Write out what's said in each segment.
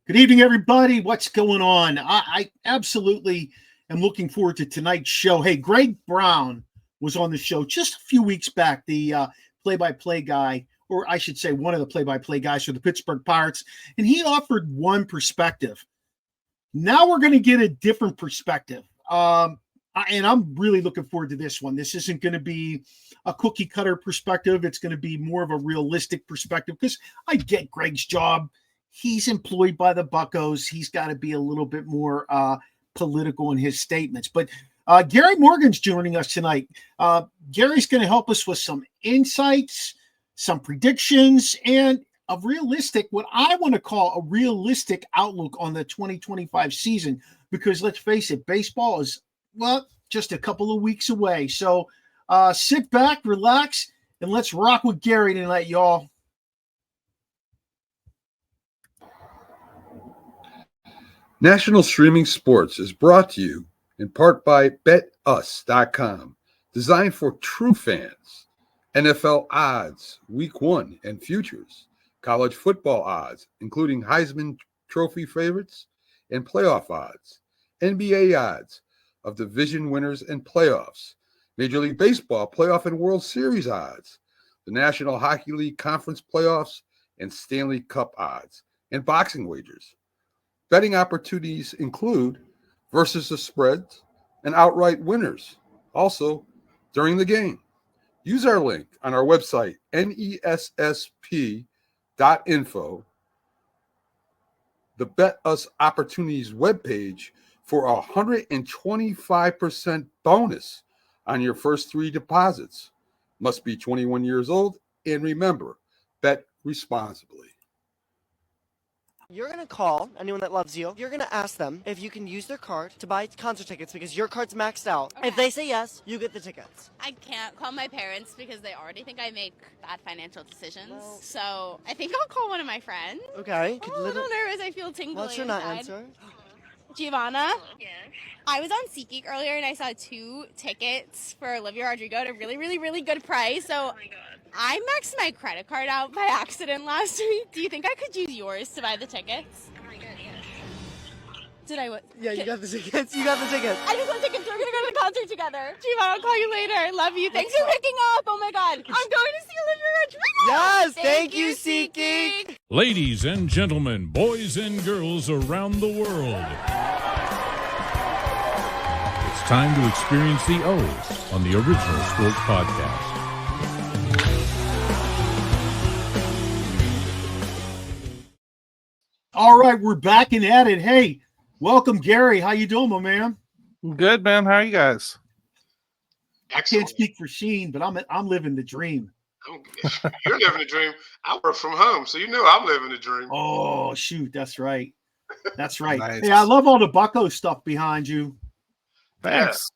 Good evening, everybody. What's going on? I absolutely am looking forward to tonight's show. Hey, Greg Brown was on the show just a few weeks back, the play-by-play guy, or I should say one of the play-by-play guys for the Pittsburgh Pirates, and he offered one perspective. Now we're going to get a different perspective, and I'm really looking forward to this one. This isn't going to be a cookie-cutter perspective. It's going to be more of a realistic perspective because I get Greg's job. He's employed by the Buccos. He's got to be a little bit more political in his statements. But Gary Morgan's joining us tonight. Gary's going to help us with some insights, some predictions, and a realistic, what I want to call a realistic outlook on the 2025 season. Because let's face it, baseball is, well, just a couple of weeks away. So sit back, relax, and let's rock with Gary tonight, y'all. National Streaming Sports is brought to you in part by BetUs.com, designed for true fans. NFL odds, Week 1 and futures, college football odds, including Heisman Trophy favorites and playoff odds, NBA odds of division winners and playoffs, Major League Baseball playoff and World Series odds, the National Hockey League Conference playoffs and Stanley Cup odds, and boxing wagers. Betting opportunities include versus the spreads and outright winners, also during the game. Use our link on our website, nessp.info, the Bet Us Opportunities webpage, for a 125% bonus on your first 3 deposits. Must be 21 years old, and remember, bet responsibly. You're going to call anyone that loves you. You're going to ask them if you can use their card to buy concert tickets because your card's maxed out. Okay. If they say yes, you get the tickets. I can't call my parents because they already think I make bad financial decisions. Well, so I think I'll call one of my friends. Okay. I'm a little nervous. I feel tingly. What's your not answer? Giovanna? Yes. I was on SeatGeek earlier and I saw 2 tickets for Olivia Rodrigo at a really, really, really good price. So Oh my god. I maxed my credit card out by accident last week. Do you think I could use yours to buy the tickets? Oh my god, yes. Did I? Yeah, you got the tickets. You got the tickets. I just want tickets. We're going to go to the concert together. Giovanna, I'll call you later. I love you. Thanks for picking up. Oh my god. I'm going to see Olivia Rodrigo. Yes, thank you, SeatGeek. Ladies and gentlemen, boys and girls around the world, it's time to experience the O's on the Original Sports Podcast. All right, we're back and at it. Hey, welcome, Gary. How you doing, my man? Good, man. How are you guys? I can't speak for Sheen, but I'm living the dream. You're living the dream. I work from home, so you know I'm living the dream. Oh, shoot. That's right. That's right. Nice. Hey, I love all the Bucco stuff behind you. Thanks.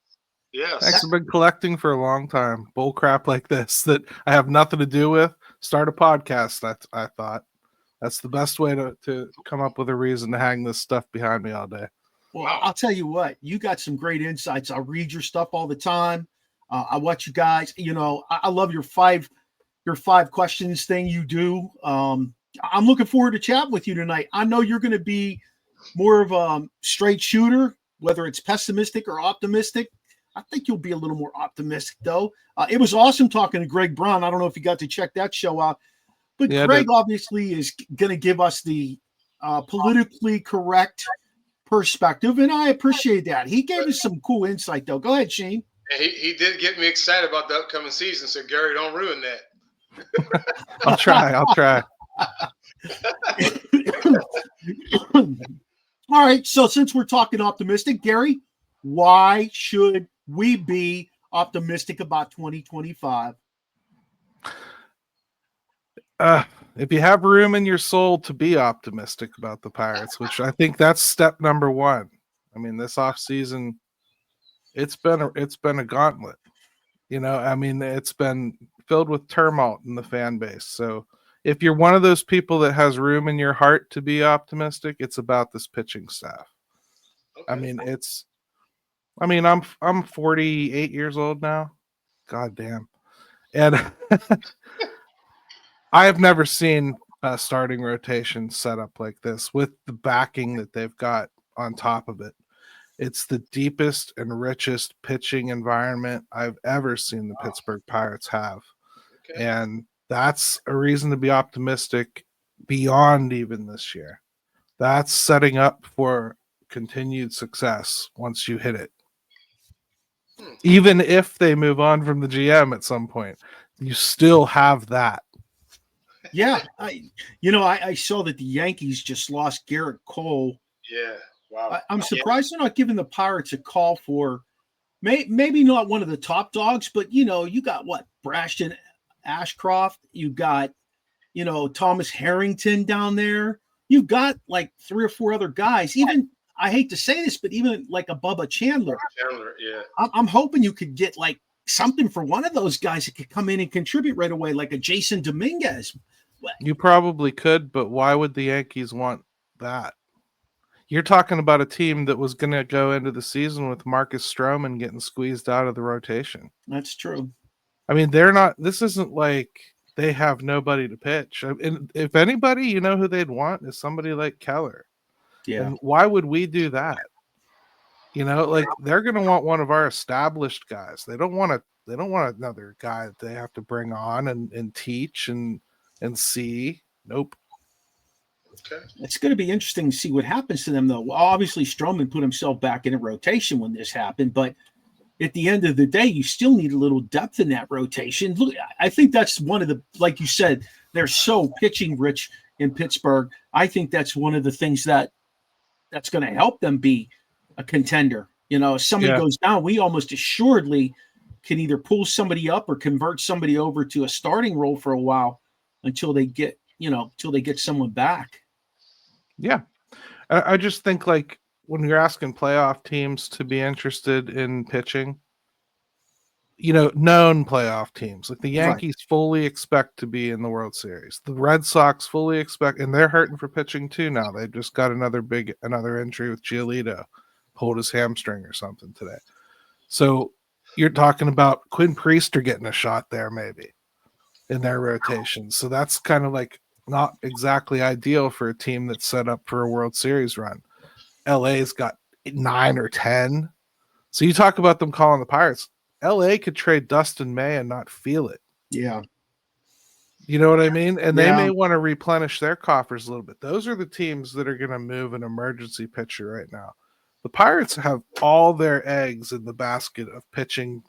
Yes. Thanks. I've been collecting for a long time. Bull crap like this that I have nothing to do with. Start a podcast. I thought that's the best way to come up with a reason to hang this stuff behind me all day. Well, I'll tell you what. You got some great insights. I read your stuff all the time. I watch you guys. You know, I love your five questions thing you do. I'm looking forward to chatting with you tonight. I know you're going to be more of a straight shooter, whether it's pessimistic or optimistic. I think you'll be a little more optimistic, though. It was awesome talking to Greg Brown. I don't know if you got to check that show out. But yeah, Greg obviously is going to give us the politically correct perspective, and I appreciate that. He gave us some cool insight, though. Go ahead, Shane. He did get me excited about the upcoming season, so Gary, don't ruin that. I'll try. All right, so since we're talking optimistic, Gary, why should we be optimistic about 2025? If you have room in your soul to be optimistic about the Pirates, which I think that's step number 1. I mean, this offseason, it's been a gauntlet. You know, I mean, it's been filled with turmoil in the fan base. So if you're one of those people that has room in your heart to be optimistic, it's about this pitching staff. Okay. I'm 48 years old now. God damn. And I have never seen starting rotation set up like this with the backing that they've got on top of it. It's the deepest and richest pitching environment I've ever seen the Pittsburgh Pirates have. Okay. And that's a reason to be optimistic beyond even this year. That's setting up for continued success once you hit it. Even if they move on from the GM at some point, you still have that. Yeah, I saw that the Yankees just lost Garrett Cole. Yeah. Wow. I'm surprised they're not giving the Pirates a call for maybe not one of the top dogs, but you got what, Brashton Ashcroft, you got Thomas Harrington down there. You've got like 3 or 4 other guys. Even, I hate to say this, but even like a Bubba Chandler. Yeah. I'm hoping you could get like something for one of those guys that could come in and contribute right away, like a Jason Dominguez. You probably could, but why would the Yankees want that? You're talking about a team that was going to go into the season with Marcus Stroman getting squeezed out of the rotation. That's true. I mean, this isn't like they have nobody to pitch. And if anybody, who they'd want is somebody like Keller. Yeah. And why would we do that? Like they're going to want one of our established guys. They don't want another guy that they have to bring on and teach and see. Nope. Okay. It's going to be interesting to see what happens to them, though. Well, obviously, Stroman put himself back in a rotation when this happened, but at the end of the day, you still need a little depth in that rotation. Look, I think that's one of the, like you said, they're so pitching rich in Pittsburgh. I think that's one of the things that's going to help them be a contender. If somebody goes down, we almost assuredly can either pull somebody up or convert somebody over to a starting role for a while until they get someone back. Yeah. I just think like when you're asking playoff teams to be interested in pitching, known playoff teams, like the Yankees fully expect to be in the World Series. The Red Sox fully expect, and they're hurting for pitching too now. They've just got another injury with Giolito, pulled his hamstring or something today. So you're talking about Quinn Priester getting a shot there maybe in their rotation. So that's kind of like not exactly ideal for a team that's set up for a World Series run. LA's got 9 or 10. So you talk about them calling the Pirates. LA could trade Dustin May and not feel it. Yeah. You know what I mean? And they may want to replenish their coffers a little bit. Those are the teams that are going to move an emergency pitcher right now. The Pirates have all their eggs in the basket of pitching,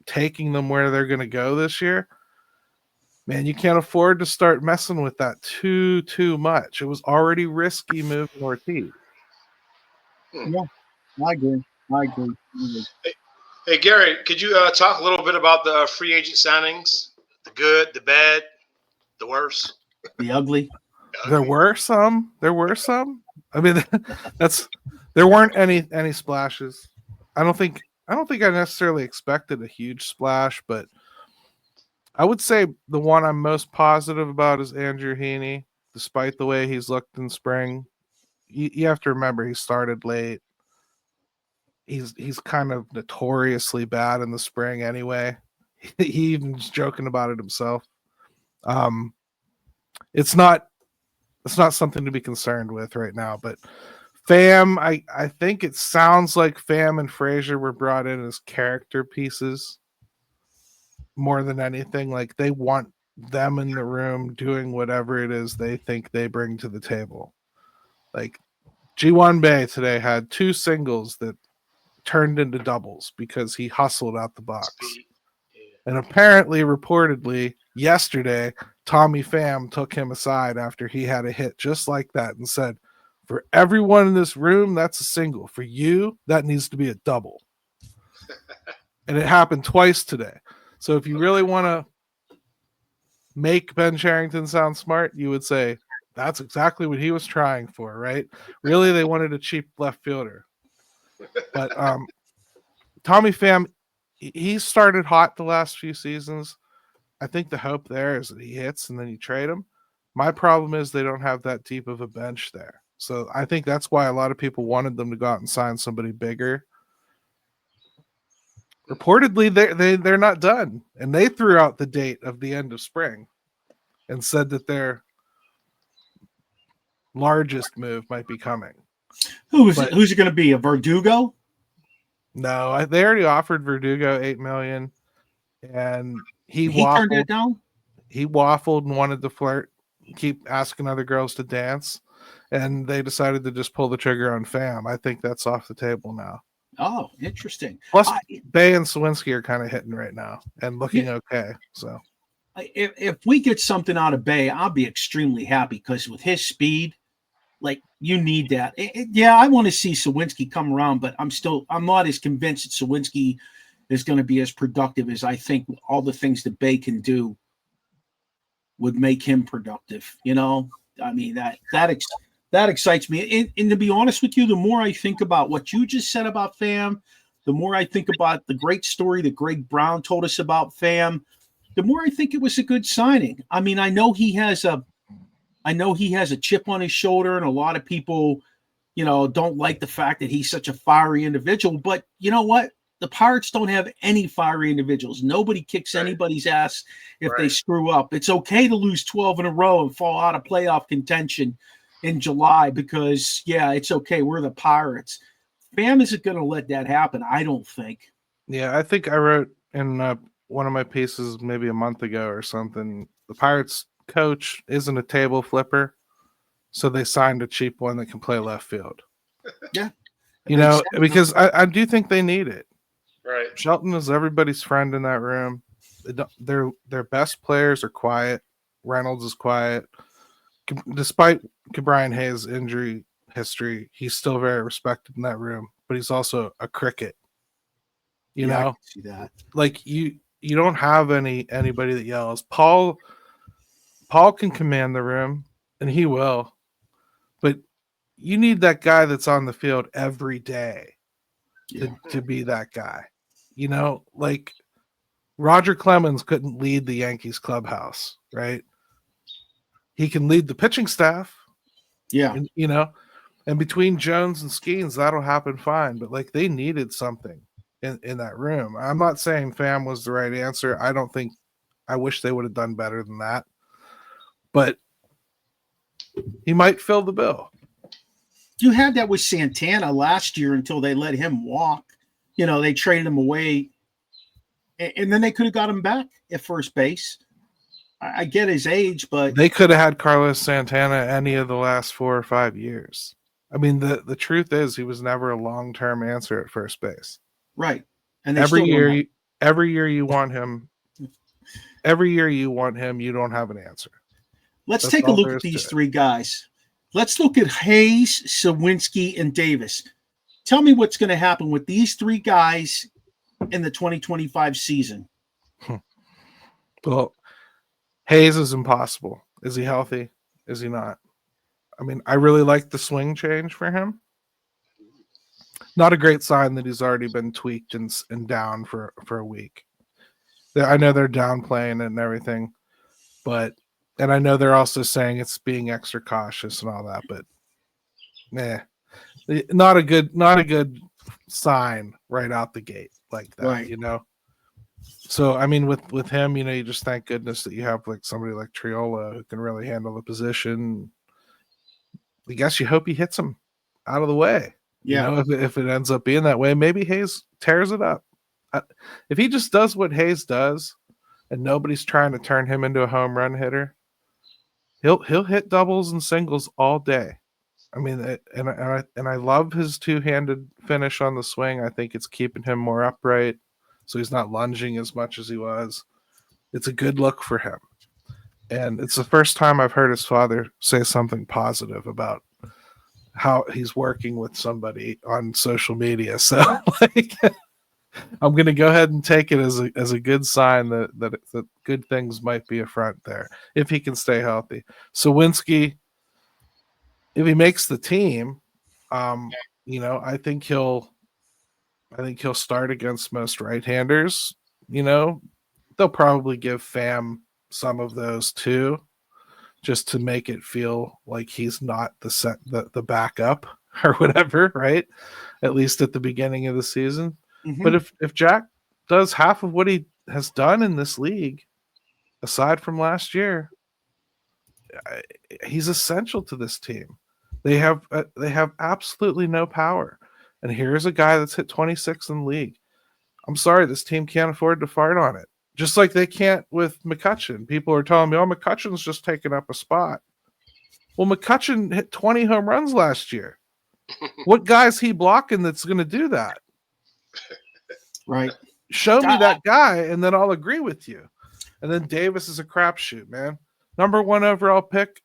taking them where they're going to go this year. Man, you can't afford to start messing with that too much. It was already risky moving Ortiz. Yeah, I agree. Hey, Gary, could you talk a little bit about the free agent signings? The good, the bad, the worse, the ugly. There were some. I mean, there weren't any splashes. I don't think I necessarily expected a huge splash, but I would say the one I'm most positive about is Andrew Heaney, despite the way he's looked in spring. You have to remember he started late. He's kind of notoriously bad in the spring anyway. He even's joking about it himself. It's not something to be concerned with right now, but Pham, I think it sounds like Pham and Frazier were brought in as character pieces more than anything. Like they want them in the room doing whatever it is they think they bring to the table. Like G1 Bay today had 2 singles that turned into doubles because he hustled out the box. And apparently, reportedly, yesterday, Tommy Pham took him aside after he had a hit just like that and said, for everyone in this room, that's a single. For you, that needs to be a double. And it happened twice today. So if you really want to make Ben Cherington sound smart, you would say, that's exactly what he was trying for, right? Really, they wanted a cheap left fielder. But Tommy Pham, he started hot the last few seasons. I think the hope there is that he hits and then you trade him. My problem is they don't have that deep of a bench there. So I think that's why a lot of people wanted them to go out and sign somebody bigger. Reportedly, they're not done. And they threw out the date of the end of spring and said that they're largest move might be coming. Who's it going to be? A Verdugo? No, they already offered Verdugo $8 million, and he turned it waffled. down. He waffled and wanted to flirt, keep asking other girls to dance, and they decided to just pull the trigger on Pham. I think that's off the table now. Oh, interesting. Plus, Bay and Suwinsky are kind of hitting right now and looking okay. So, if we get something out of Bay, I'll be extremely happy because with his speed, like you need that. Yeah, I want to see Suwinsky come around, but I'm not as convinced that Suwinsky is going to be as productive as I think all the things that Bay can do would make him productive. You know, I mean that excites me. And to be honest with you, the more I think about what you just said about Pham, the more I think about the great story that Greg Brown told us about Pham, the more I think it was a good signing. I mean, I know he has a chip on his shoulder, and a lot of people, you know, don't like the fact that he's such a fiery individual. But you know what? The Pirates don't have any fiery individuals. Nobody kicks anybody's ass if they screw up. It's okay to lose 12 in a row and fall out of playoff contention in July because, yeah, it's okay. We're the Pirates. Pham isn't going to let that happen, I don't think. Yeah, I think I wrote in one of my pieces maybe a month ago or something, the Pirates coach isn't a table flipper, so they signed a cheap one that can play left field. Yeah. You know, because I do think they need it. Right. Shelton is everybody's friend in that room. Their best players are quiet. Reynolds is quiet. Despite Brian Hayes' injury history, he's still very respected in that room, but he's also a cricket. You know, I can see that. Like you don't have anybody that yells. Paul can command the room, and he will, but you need that guy that's on the field every day to be that guy. You know, like Roger Clemens couldn't lead the Yankees clubhouse, right? He can lead the pitching staff. Yeah. And, you know, and between Jones and Skeens, that'll happen fine. But like they needed something in that room. I'm not saying Pham was the right answer. I wish they would have done better than that. But he might fill the bill. You had that with Santana last year until they let him walk. You know, they traded him away, and then they could have got him back at first base. I get his age, but they could have had Carlos Santana any of the last 4 or 5 years. I mean, the truth is he was never a long-term answer at first base. Right. And every year you want him, you don't have an answer. Let's take a look at these three guys. Let's look at Hayes, Suwinsky, and Davis. Tell me what's going to happen with these three guys in the 2025 season. Well, Hayes is impossible. Is he healthy? Is he not? I mean, I really like the swing change for him. Not a great sign that he's already been tweaked and down for a week. I know they're downplaying it and everything, and I know they're also saying it's being extra cautious and all that, but not a good sign right out the gate like that, right. You know? So, I mean, with him, you know, you just thank goodness that you have like somebody like Triola who can really handle the position. I guess you hope he hits him out of the way. Yeah. You know, if it ends up being that way, maybe Hayes tears it up. If he just does what Hayes does and nobody's trying to turn him into a home run hitter, he'll hit doubles and singles all day. I mean, and I love his two-handed finish on the swing. I think it's keeping him more upright, so he's not lunging as much as he was. It's a good look for him. And it's the first time I've heard his father say something positive about how he's working with somebody on social media. So like, I'm going to go ahead and take it as a good sign that good things might be afront there if he can stay healthy. Suwinsky, if he makes the team, you know, I think he'll start against most right-handers. You know, they'll probably give Pham some of those too, just to make it feel like he's not the backup or whatever, right? At least at the beginning of the season. Mm-hmm. But if Jack does half of what he has done in this league, aside from last year, he's essential to this team. They have absolutely no power. And here's a guy that's hit 26 in the league. I'm sorry, this team can't afford to fart on it. Just like they can't with McCutchen. People are telling me, oh, McCutchen's just taking up a spot. Well, McCutchen hit 20 home runs last year. What guy's he blocking that's going to do that? Right. Show me that guy, and then I'll agree with you. And then Davis is a crapshoot, man. Number 1 overall pick,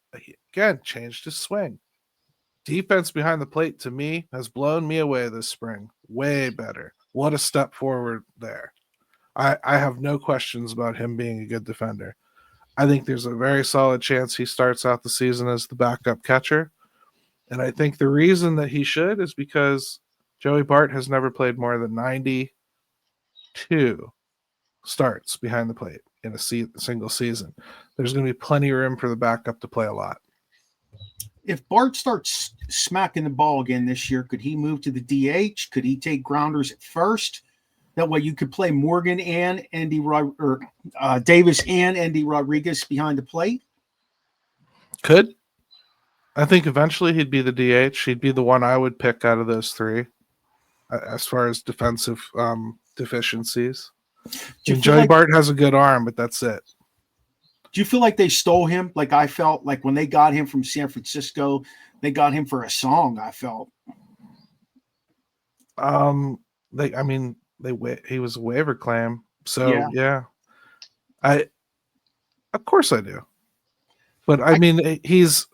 again, changed his swing. Defense behind the plate, to me, has blown me away this spring. Way better. What a step forward there. I have no questions about him being a good defender. I think there's a very solid chance he starts out the season as the backup catcher. And I think the reason that he should is because Joey Bart has never played more than 92 starts behind the plate in a single season. There's going to be plenty of room for the backup to play a lot. If Bart starts smacking the ball again this year, could he move to the DH? Could he take grounders at first? That way you could play Morgan and Davis and Andy Rodriguez behind the plate? Could. I think eventually he'd be the DH. He'd be the one I would pick out of those three as far as defensive deficiencies. Joey Bart has a good arm, but that's it. Do you feel like they stole him? Like I felt like when they got him from San Francisco, they got him for a song, I felt. He was a waiver claim. So yeah. Of course I do. But I mean, he's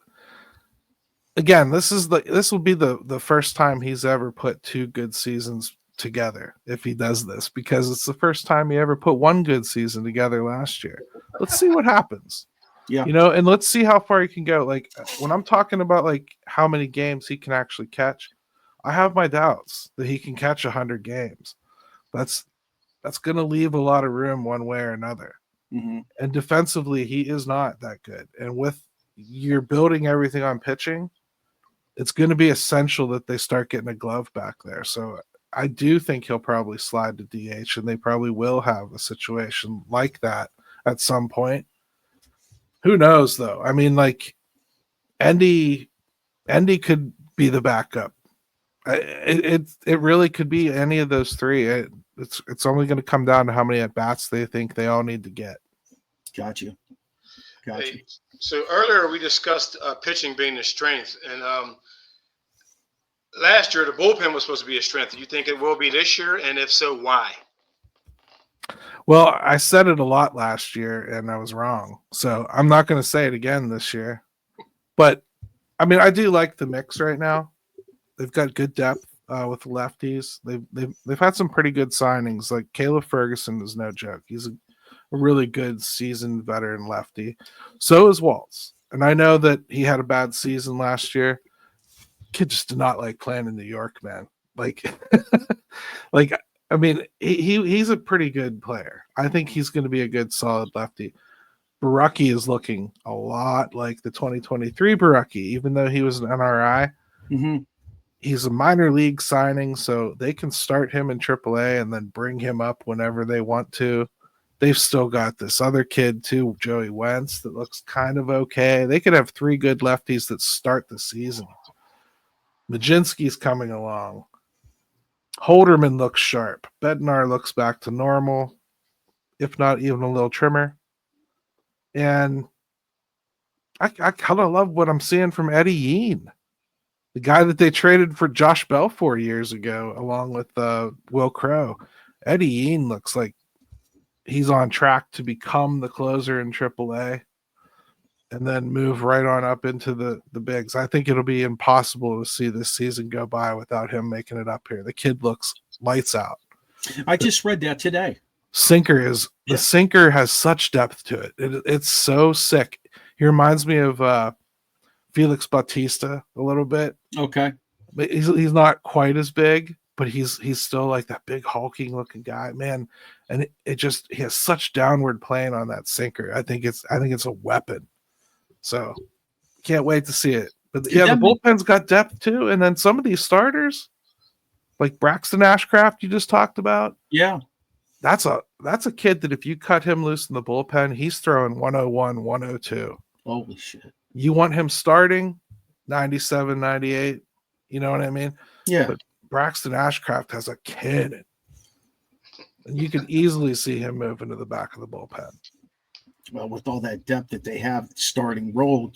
again, this will be the first time he's ever put 2 good seasons together if he does this, because it's the first time he ever put 1 good season together last year. Let's see what happens. Yeah. And let's see how far he can go. Like when I'm talking about like how many games he can actually catch, I have my doubts that he can catch 100 games. That's going to leave a lot of room one way or another. Mm-hmm. And defensively, he is not that good. And with you're building everything on pitching, it's going to be essential that they start getting a glove back there. So I do think he'll probably slide to DH, and they probably will have a situation like that at some point. Who knows, though? I mean, like, Andy could be the backup. It really could be any of those three. It's only going to come down to how many at-bats they think they all need to get. Got you. Hey, so earlier we discussed pitching being the strength, and last year the bullpen was supposed to be a strength. Do you think it will be this year, and if so, why? Well, I said it a lot last year, and I was wrong. So I'm not going to say it again this year. But, I mean, I do like the mix right now. They've got good depth with lefties. They've had some pretty good signings. Like Caleb Ferguson is no joke. He's a really good seasoned veteran lefty. So is Waltz. And I know that he had a bad season last year. Kid just did not like playing in New York, man. Like, I mean, he's a pretty good player. I think he's going to be a good, solid lefty. Barucki is looking a lot like the 2023 Barucki, even though he was an NRI. Mm-hmm. He's a minor league signing, so they can start him in AAA and then bring him up whenever they want to. They've still got this other kid, too, Joey Wentz, that looks kind of okay. They could have 3 good lefties that start the season. Majinski's coming along. Holderman looks sharp. Bednar looks back to normal, if not even a little trimmer. And I kind of love what I'm seeing from Eddie Yeen, the guy that they traded for Josh Bell 4 years ago, along with Will Crow. Eddie Yeen looks like he's on track to become the closer in AAA and then move right on up into the bigs. I think it'll be impossible to see this season go by without him making it up here. The kid looks lights out. I just read that today. The sinker has such depth to it. It's so sick. He reminds me of Felix Bautista a little bit. Okay. But he's not quite as big, but he's still like that big hulking looking guy, man. And he has such downward plane on that sinker. I think it's a weapon. So can't wait to see it. But the bullpen's got depth too. And then some of these starters, like Braxton Ashcraft you just talked about. Yeah. That's a kid that if you cut him loose in the bullpen, he's throwing 101, 102. Holy shit. You want him starting 97, 98. You know what I mean? Yeah. But Braxton Ashcraft has a cannon. And you can easily see him move into the back of the bullpen. Well, with all that depth that they have starting role,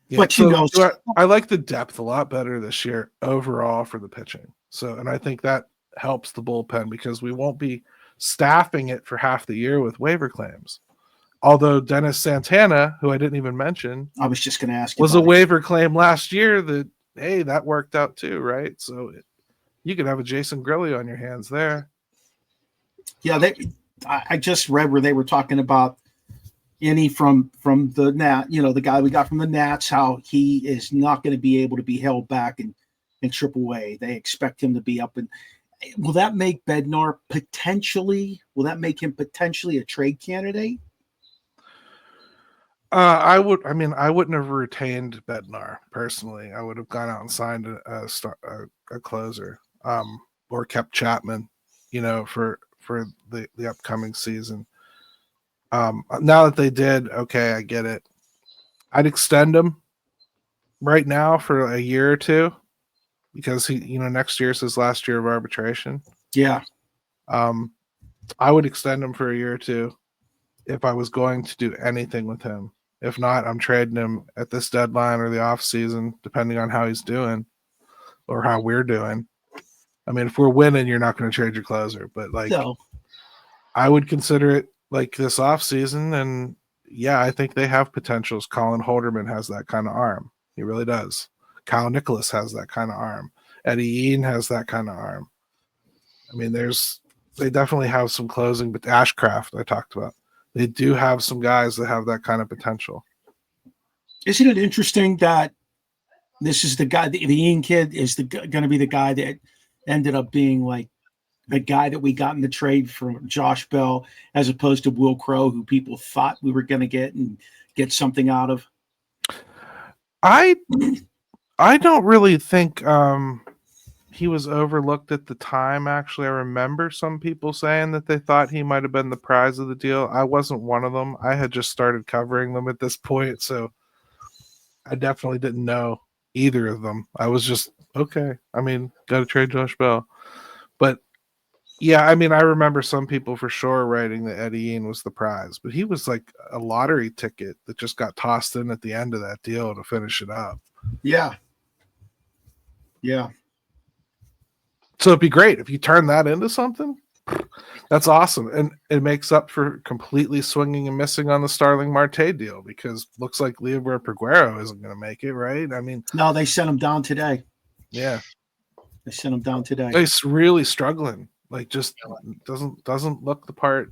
Yeah, but so I like the depth a lot better this year overall for the pitching. So, and I think that helps the bullpen because we won't be staffing it for half the year with waiver claims. Although Dennis Santana, who I didn't even mention, I was just going to ask you, was a waiver claim last year that, hey, that worked out too, right? So you could have a Jason Grilli on your hands there. Yeah, I just read where they were talking about Innie from the Nat, the guy we got from the Nats, how he is not going to be able to be held back in AAA. They expect him to be up. And will that make Bednar potentially? Will that make him potentially a trade candidate? I wouldn't have retained Bednar personally. I would have gone out and signed a closer, or kept Chapman, for the upcoming season. Now that they did, okay, I get it. I'd extend him right now for a year or two because he, next year is his last year of arbitration. Yeah. I would extend him for a year or two if I was going to do anything with him. If not, I'm trading him at this deadline or the off season, depending on how he's doing or how we're doing. I mean, if we're winning, you're not going to trade your closer, but I would consider it like this off season. And yeah, I think they have potentials. Colin Holderman has that kind of arm. He really does. Kyle Nicholas has that kind of arm. Eddie Ian has that kind of arm. I mean, they definitely have some closing, but Ashcraft I talked about. They do have some guys that have that kind of potential. Isn't it interesting that this is the guy, the Ian kid is going to be the guy that ended up being like the guy that we got in the trade from Josh Bell, as opposed to Will Crow, who people thought we were going to get something out of? I don't really think he was overlooked at the time. Actually, I remember some people saying that they thought he might have been the prize of the deal. I wasn't one of them. I had just started covering them at this point, so I definitely didn't know either of them. I was just, okay, got to trade Josh Bell. But yeah, I remember some people for sure writing that Eddie Ian was the prize, but he was like a lottery ticket that just got tossed in at the end of that deal to finish it up. Yeah. Yeah. So it'd be great if you turn that into something. That's awesome. And it makes up for completely swinging and missing on the Starling Marte deal because looks like Leobar Peguero isn't going to make it, right? No, they sent him down today. Yeah. They sent him down today. He's really struggling. Just doesn't look the part.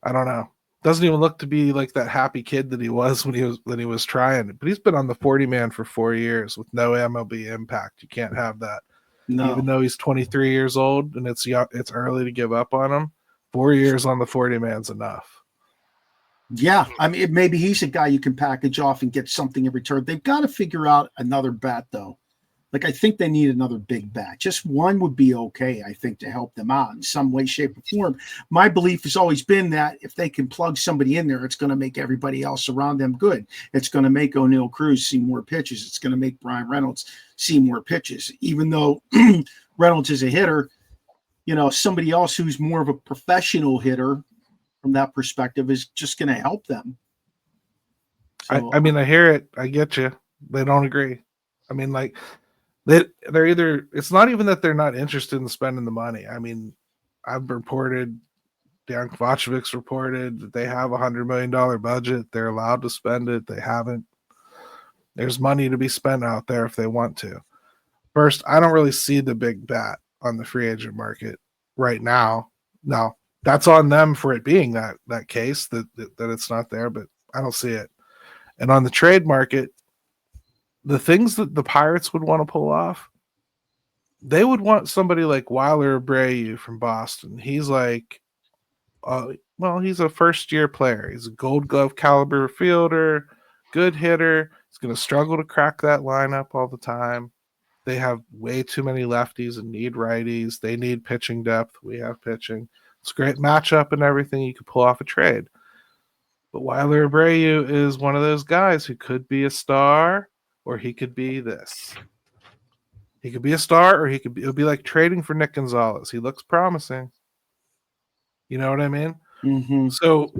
I don't know. Doesn't even look to be like that happy kid that he was when he was trying. But he's been on the 40-man for 4 years with no MLB impact. You can't have that. No. Even though he's 23 years old and it's early to give up on him, 4 years on the 40-man's enough. Yeah, maybe he's a guy you can package off and get something in return. They've got to figure out another bat, though. Like, I think they need another big bat. Just one would be okay, I think, to help them out in some way, shape, or form. My belief has always been that if they can plug somebody in there, it's going to make everybody else around them good. It's going to make O'Neal Cruz see more pitches. It's going to make Brian Reynolds see more pitches. Even though Reynolds is a hitter, somebody else who's more of a professional hitter from that perspective is just going to help them. So, I hear it. I get you. They don't agree. They're either, it's not even that they're not interested in spending the money. I've reported, Dan Kovacevic's reported that they have $100 million budget. They're allowed to spend it. They haven't. There's money to be spent out there if they want to. First, I don't really see the big bat on the free agent market right now. Now, that's on them for it being that case that it's not there, but I don't see it. And on the trade market, the things that the Pirates would want to pull off, they would want somebody like Wilder Abreu from Boston. He's like, he's a first-year player. He's a Gold Glove caliber fielder, good hitter. He's going to struggle to crack that lineup all the time. They have way too many lefties and need righties. They need pitching depth. We have pitching. It's a great matchup and everything. You could pull off a trade. But Weiler Abreu is one of those guys who could be a star, or he could be this. He could be a star, or it would be like trading for Nick Gonzalez. He looks promising. You know what I mean? Mm-hmm. So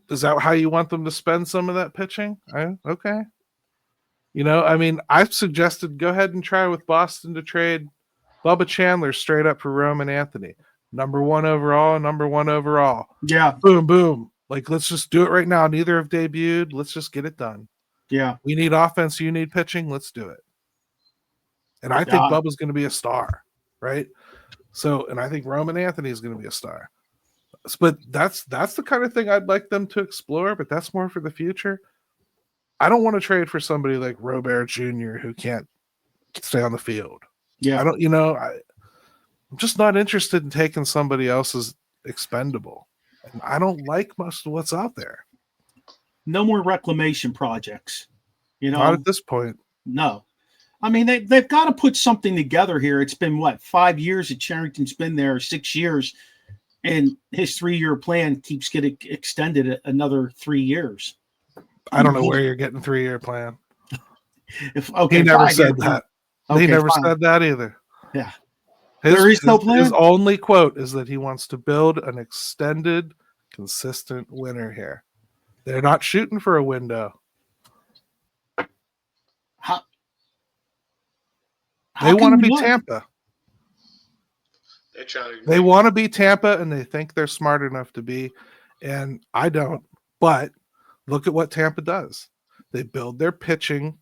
is that how you want them to spend some of that pitching? Okay. You know, I mean, I've suggested go ahead and try with Boston to trade Bubba Chandler straight up for Roman Anthony. Number one overall. Yeah. Boom, boom. Like, let's just do it right now. Neither have debuted. Let's just get it done. Yeah. We need offense. You need pitching. Let's do it. And I think Bubba's going to be a star, right? So, and I think Roman Anthony is going to be a star. But that's the kind of thing I'd like them to explore, but that's more for the future. I don't want to trade for somebody like Robert Jr. who can't stay on the field. Yeah. I'm just not interested in taking somebody else's expendable. And I don't like most of what's out there. No more reclamation projects. You know, Not at this point. No. I mean, they've got to put something together here. It's been, 5 years that Charrington's been there, 6 years, and his 3-year plan keeps getting extended another 3 years. I don't know where you're getting 3-year plan. He never said that. Okay, he never fine. said that either. Yeah. There is no plan? His only quote is that he wants to build an extended, consistent winner here. They're not shooting for a window. They want to be Tampa. They want to be Tampa, and they think they're smart enough to be. And I don't. But look at what Tampa does. They build their pitching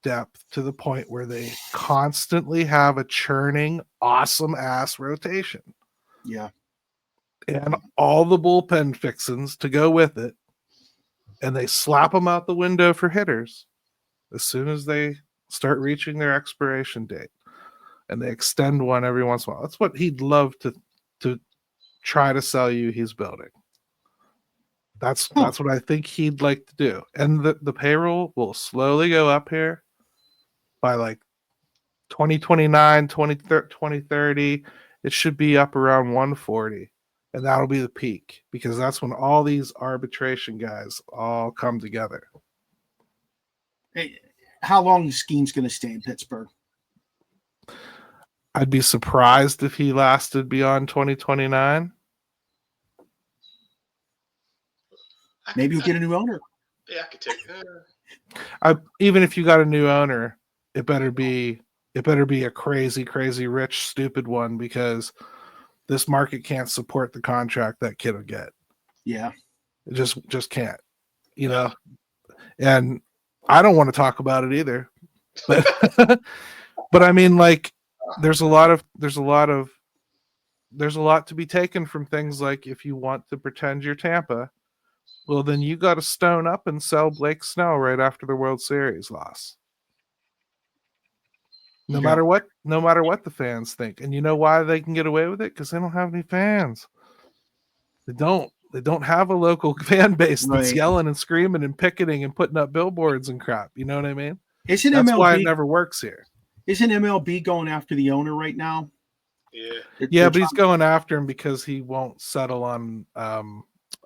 depth to the point where they constantly have a churning, awesome-ass rotation. Yeah. And all the bullpen fixins to go with it. And they slap them out the window for hitters as soon as they start reaching their expiration date. And they extend one every once in a while. That's what he'd love to try to sell you he's building. That's what I think he'd like to do. And the payroll will slowly go up here by like 2029, 2030. It should be up around 140. And that'll be the peak because that's when all these arbitration guys all come together. Hey, how long is Skeen's going to stay in Pittsburgh? I'd be surprised if he lasted beyond 2029. Maybe we'll get a new owner. Yeah, I could take Even if you got a new owner, it better be a crazy, crazy rich, stupid one because this market can't support the contract that kid will get. Yeah. It just can't. You know? And I don't want to talk about it either. But but I mean, like, there's a lot to be taken from things like if you want to pretend you're Tampa, well, then you got to stone up and sell Blake Snell right after the World Series loss. No matter what the fans think. And you know why they can get away with it? Because they don't have any fans. They don't have a local fan base that's yelling and screaming and picketing and putting up billboards and crap. You know what I mean? That's why it never works here. Isn't MLB going after the owner right now? Yeah. But he's going after him because he won't settle on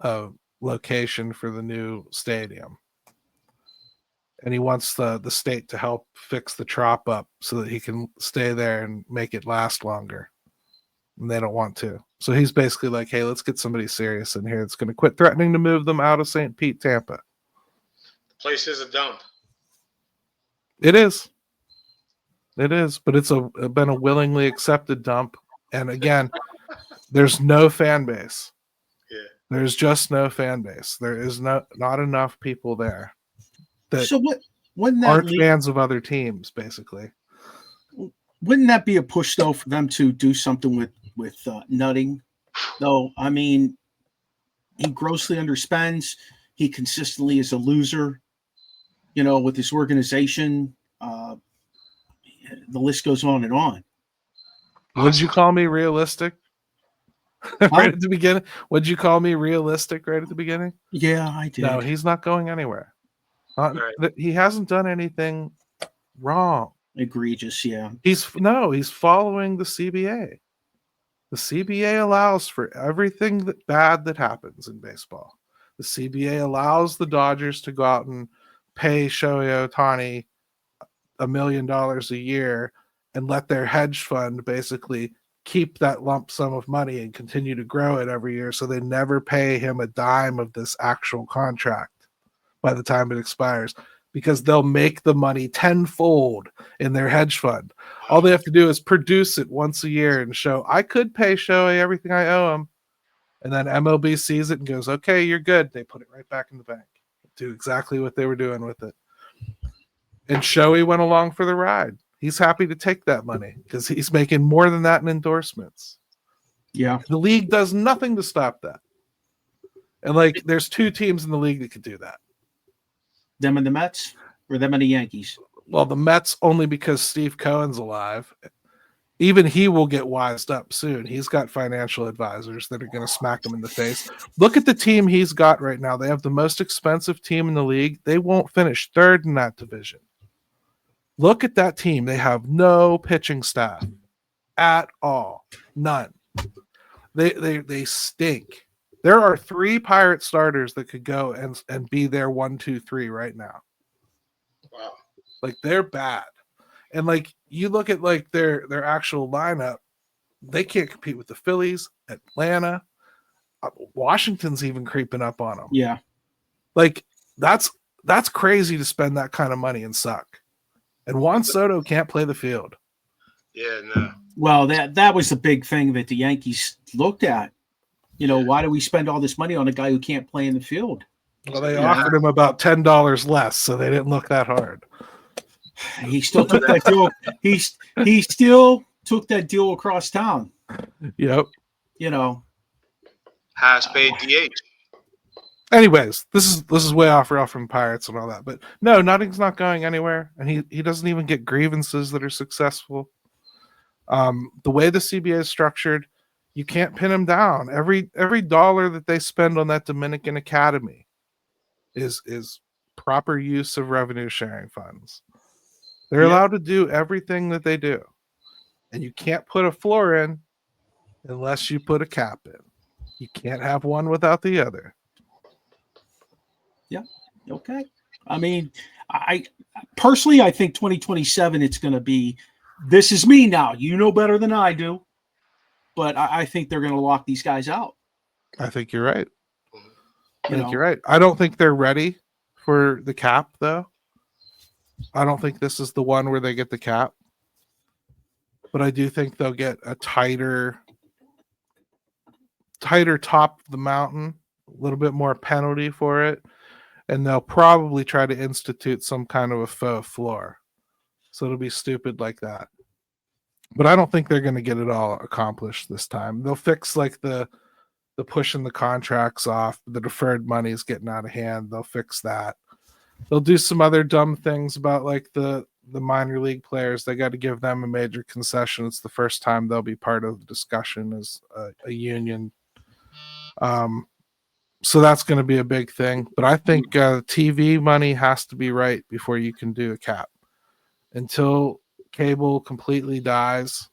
a location for the new stadium. And he wants the state to help fix the Trop up so that he can stay there and make it last longer. And they don't want to. So he's basically like, hey, let's get somebody serious in here that's going to quit threatening to move them out of St. Pete, Tampa. The place is a dump. It is. It is, but it's been a willingly accepted dump. And again, there's no fan base. Yeah. There's just no fan base. There is not enough people there that aren't fans of other teams, basically. Wouldn't that be a push, though, for them to do something with Nutting? Though, I mean, he grossly underspends. He consistently is a loser, with his organization. The list goes on and on. Would you call me realistic? Right at the beginning? Would you call me realistic right at the begining? Yeah, I did. No, he's not going anywhere. He hasn't done anything wrong. Egregious, yeah. He's following the CBA. The CBA allows for everything bad that happens in baseball. The CBA allows the Dodgers to go out and pay Shohei Ohtani $1 million a year and let their hedge fund basically keep that lump sum of money and continue to grow it every year, so they never pay him a dime of this actual contract by the time it expires, because they'll make the money tenfold in their hedge fund. All they have to do is produce it once a year and show, I could pay Shohei everything I owe him. And then MLB sees it and goes, okay, you're good. They put it right back in the bank. Do exactly what they were doing with it. And Shohei went along for the ride. He's happy to take that money because he's making more than that in endorsements. Yeah. The league does nothing to stop that. And like, there's 2 teams in the league that could do that. Them and the Mets or them and the Yankees? Well, the Mets only because Steve Cohen's alive. Even he will get wised up soon. He's got financial advisors that are going to smack him in the face. Look at the team he's got right now. They have the most expensive team in the league. They won't finish 3rd in that division. Look at that team. They have no pitching staff at all. None. They stink. There are 3 Pirate starters that could go and be their 1, 2, 3 right now. Wow. Like, they're bad. And like, you look at like their actual lineup, they can't compete with the Phillies, Atlanta, Washington's even creeping up on them. Yeah. Like, that's crazy to spend that kind of money and suck. And Juan Soto can't play the field. Yeah, no. Well, that was the big thing that the Yankees looked at. You know, why do we spend all this money on a guy who can't play in the field? Well, they offered him about $10 less, so they didn't look that hard. He still took that deal. He still took that deal across town. Yep. You know. Highest paid DH. Anyways, this is way off from Pirates and all that. But no, Nutting's not going anywhere, and he doesn't even get grievances that are successful. The way the CBA is structured, you can't pin him down. Every dollar that they spend on that Dominican Academy is proper use of revenue sharing funds. They're allowed to do everything that they do. And you can't put a floor in unless you put a cap in. You can't have one without the other. Yeah. Okay. I mean, I personally, I think 2027, it's going to be, this is me now. You know better than I do. But I think they're going to lock these guys out. I think you're right. You're right. I don't think they're ready for the cap, though. I don't think this is the one where they get the cap. But I do think they'll get a tighter top of the mountain, a little bit more penalty for it. And they'll probably try to institute some kind of a faux floor. So it'll be stupid like that. But I don't think they're going to get it all accomplished this time. They'll fix like the pushing the contracts off, the deferred money is getting out of hand. They'll fix that. They'll do some other dumb things about like the minor league players. They got to give them a major concession. It's the first time they'll be part of the discussion as a union. So that's going to be a big thing. But I think TV money has to be right before you can do a cap. Until cable completely dies,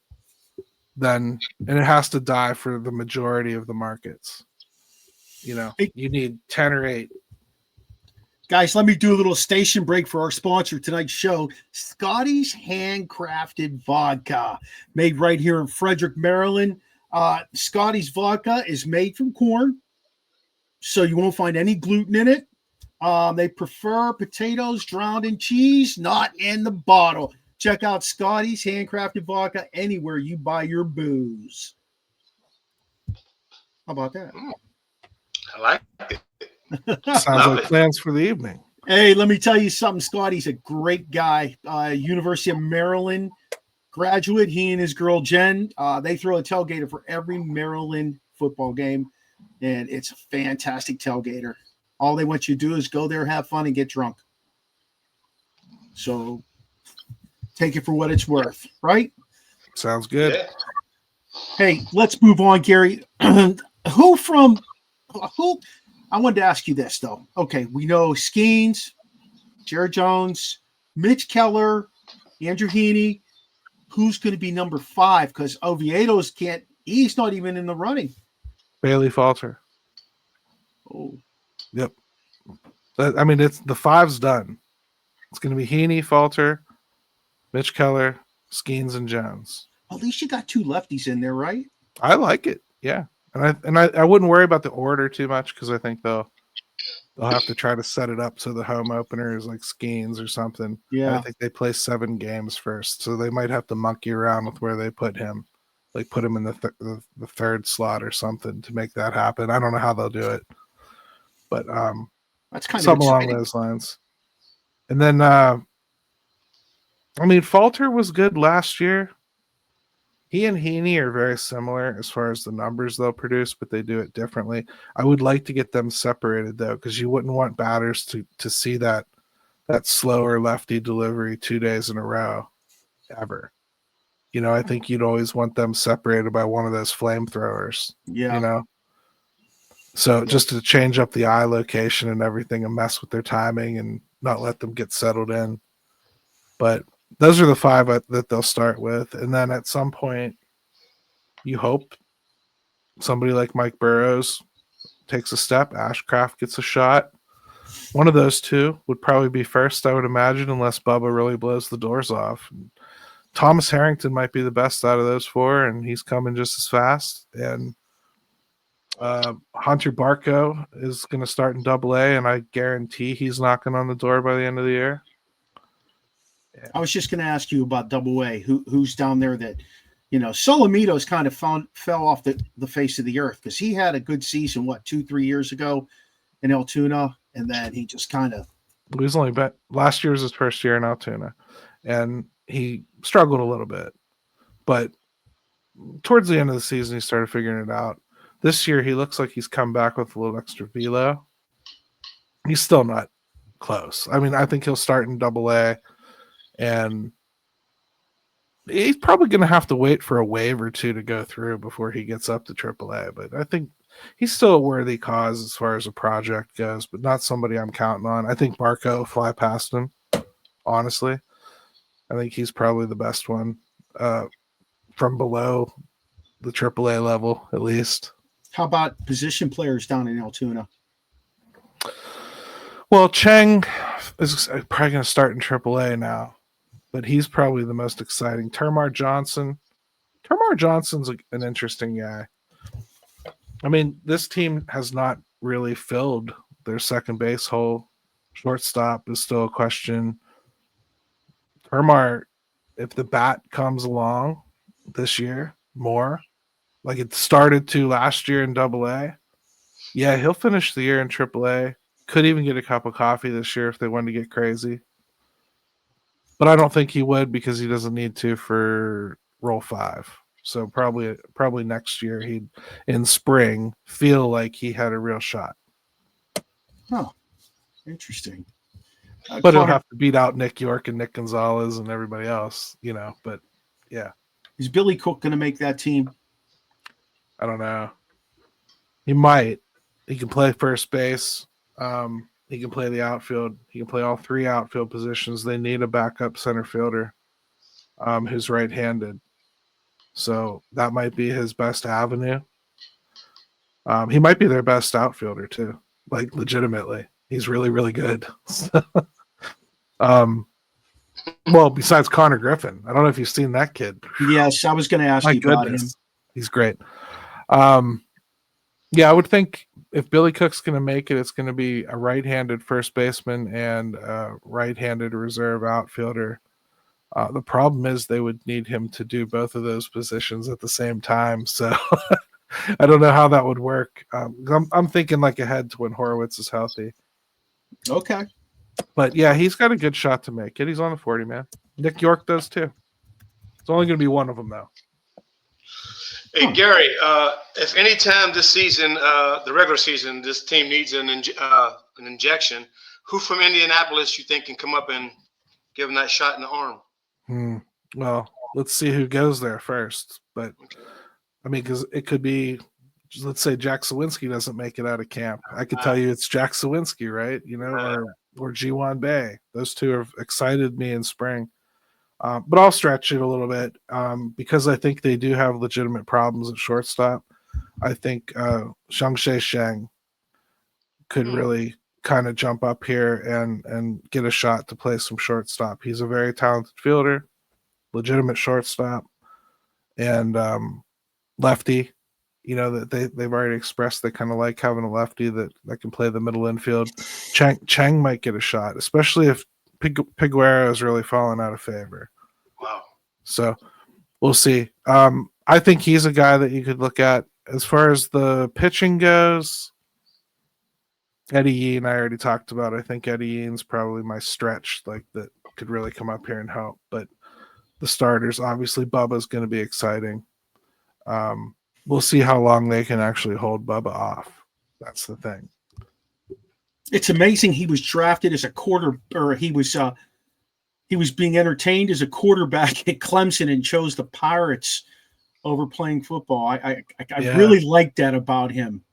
and it has to die for the majority of the markets. You know, you need 10 or 8. Guys, let me do a little station break for our sponsor tonight's show, Scotty's Handcrafted Vodka, made right here in Frederick, Maryland. Scotty's Vodka is made from corn, so you won't find any gluten in it. They prefer potatoes drowned in cheese, not in the bottle. Check out Scotty's Handcrafted Vodka anywhere you buy your booze. How about that? I like it. Sounds like plans for the evening. Hey, let me tell you something. Scotty's a great guy. University of Maryland graduate. He and his girl, Jen, they throw a tailgater for every Maryland football game, and it's a fantastic tailgater. All they want you to do is go there, have fun, and get drunk. So take it for what it's worth, right? Sounds good. Yeah. Hey, let's move on, Gary. Who I wanted to ask you this, though. Okay, we know Skeens, Jared Jones, Mitch Keller, Andrew Heaney. Who's going to be number 5? Because Oviedo's he's not even in the running. Bailey Falter. Oh, Yep. I mean, it's the 5's done. It's going to be Heaney, Falter, Mitch Keller, Skeens, and Jones. At least you got 2 lefties in there, right? I like it. Yeah. And I wouldn't worry about the order too much because I think they'll have to try to set it up so the home opener is like Skeens or something. Yeah. I think they play 7 games first, so they might have to monkey around with where they put him, like put him in the third slot or something to make that happen. I don't know how they'll do it, but that's kind of something along exciting. those lines. And then, I mean, Falter was good last year. He and Heaney are very similar as far as the numbers they'll produce, but they do it differently. I would like to get them separated, though, because you wouldn't want batters to see that slower lefty delivery 2 days in a row ever. You know, I think you'd always want them separated by one of those flamethrowers. Yeah. You know? So just to change up the eye location and everything and mess with their timing and not let them get settled in. But those are the 5 that they'll start with. And then at some point, you hope somebody like Mike Burrows takes a step. Ashcraft gets a shot. One of those 2 would probably be first, I would imagine, unless Bubba really blows the doors off. Thomas Harrington might be the best out of those 4, and he's coming just as fast. And Hunter Barco is going to start in Double-A, and I guarantee he's knocking on the door by the end of the year. I was just going to ask you about Double-A. Who's down there that, you know, Solomito's kind of fell off the face of the earth because he had a good season, 2-3 years ago in Altoona, and then he just kind of. He was only last year was his first year in Altoona, and he struggled a little bit. But towards the end of the season, he started figuring it out. This year, he looks like he's come back with a little extra velo. He's still not close. I mean, I think he'll start in Double-A. And he's probably going to have to wait for a wave or 2 to go through before he gets up to AAA. But I think he's still a worthy cause as far as a project goes, but not somebody I'm counting on. I think Barco will fly past him, honestly. I think he's probably the best one from below the AAA level, at least. How about position players down in Altoona? Well, Cheng is probably going to start in AAA now. But he's probably the most exciting. Termar Johnson's an interesting guy. I mean, this team has not really filled their second base hole. Shortstop is still a question. Termar, if the bat comes along this year more, like it started to last year in Double-A, yeah, he'll finish the year in AAA. Could even get a cup of coffee this year if they wanted to get crazy. But I don't think he would because he doesn't need to for Roll 5. So probably next year he'd, in spring, feel like he had a real shot. Oh, interesting. But he'll have to beat out Nick York and Nick Gonzalez and everybody else, you know. But, yeah. Is Billy Cook going to make that team? I don't know. He might. He can play first base. He can play the outfield. He can play all 3 outfield positions. They need a backup center fielder who's right-handed. So that might be his best avenue. He might be their best outfielder, too. Like, legitimately. He's really, really good. Well, besides Connor Griffin. I don't know if you've seen that kid. Yes, I was going to ask you about him. He's great. Yeah, I would think if Billy Cook's going to make it, it's going to be a right-handed first baseman and a right-handed reserve outfielder. The problem is they would need him to do both of those positions at the same time. So I don't know how that would work. I'm thinking like ahead to when Horowitz is healthy. Okay. But yeah, he's got a good shot to make it. He's on the 40, man. Nick York does too. It's only going to be one of them, though. Hey, Gary, if any time this season, the regular season, this team needs an injection, who from Indianapolis you think can come up and give him that shot in the arm? Well, let's see who goes there first. But, I mean, because it could be, let's say Jack Suwinsky doesn't make it out of camp. I could tell you it's Jack Suwinsky, right? You know, or G1 Bay. Those 2 have excited me in spring. But I'll stretch it a little bit because I think they do have legitimate problems at shortstop. I think Shang-Sheng could really kind of jump up here and get a shot to play some shortstop. He's a very talented fielder, legitimate shortstop, and lefty. You know, that they've already expressed they kind of like having a lefty that can play the middle infield. Chang might get a shot, especially if Piguero is really falling out of favor. Wow. So we'll see. I think he's a guy that you could look at. As far as the pitching goes, Eddie Yean, I already talked about. I think Eddie Yean's probably my stretch, like that could really come up here and help. But the starters, obviously, Bubba's going to be exciting. We'll see how long they can actually hold Bubba off. That's the thing. It's amazing he was drafted as a he was being entertained as a quarterback at Clemson and chose the Pirates over playing football. I really like that about him.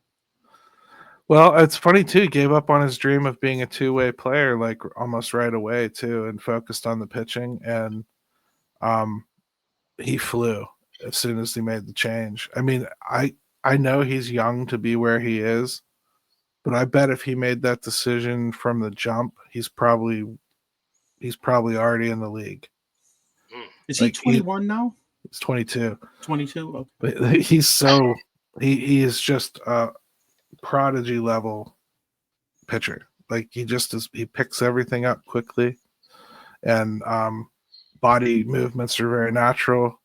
Well, it's funny too. He gave up on his dream of being a two-way player like almost right away too, and focused on the pitching. And he flew as soon as he made the change. I mean, I know he's young to be where he is, but I bet if he made that decision from the jump, he's probably already in the league. Is he 21 now? He's 22. 22. Okay. But he is just a prodigy level pitcher. Like he picks everything up quickly, and body movements are very natural.